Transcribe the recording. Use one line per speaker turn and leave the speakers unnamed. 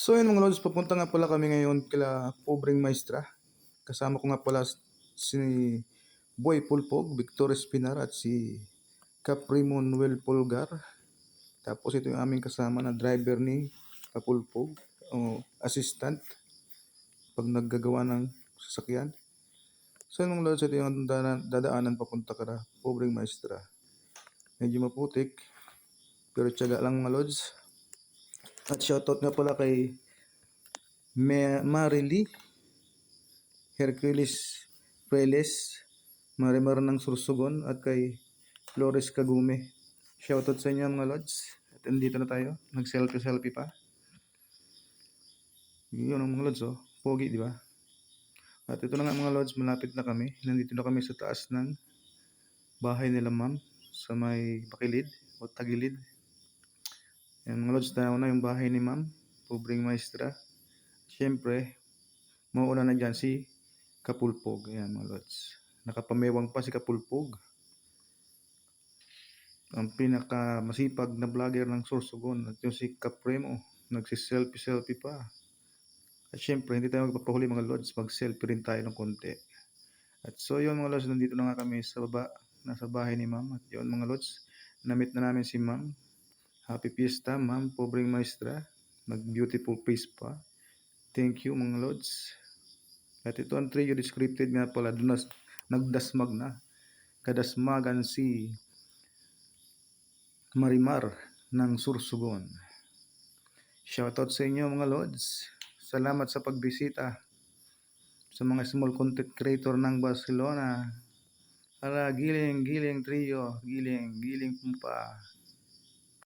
So yun mga lods, papunta nga pala kami ngayon kila Pobreng Maestra. Kasama ko nga pala si Boy Pulpog, Victor Espinar at si Caprimo Noel Polgar. Tapos ito yung aming kasama na driver ni Kapulpog, o assistant pag naggagawa ng sasakyan. So yun mga lods, ito yung dadaanan papunta kara Pobreng Maestra. Medyo maputik, pero tiyaga lang mga lods. At shoutout nga pala kay Marily Hercules Preles, Marimar ng Sursugon at kay Flores Kagume. Shoutout sa inyo mga lods. At andito na tayo, nag-selfie pa. Yun ang mga lods, oh. Pogi, di ba? At ito na nga mga lods, malapit na kami. Nandito na kami sa taas ng bahay nila ma'am sa may bakilid o tagilid. Yan mga lods, tanaw na yung bahay ni ma'am, Pobreng Maestra. Siyempre, mauuna na dyan si Kapulpog. Ayan mga lods. Nakapamewang pa si Kapulpog. Ang pinaka masipag na vlogger ng Sorsogon. At yung si Caprimo, nagsiselfie pa. At syempre, hindi tayo magpapahuli mga lods. Mag-selfie rin tayo ng konti. At so yun mga lods, nandito na nga kami sa baba. Nasa bahay ni ma'am. At yun mga lods, na-meet na namin si ma'am. Happy Fiesta ma'am, Pobreng Maestra. Nag-beautiful face pa. Thank you mga lods. At ito ang trio descripted nga pala. Nagdasmag na. Kadasmagan si Marimar ng Sursugon. Shoutout sa inyo mga lods. Salamat sa pagbisita sa mga small content creator ng Barcelona. Giling trio, giling pumpa.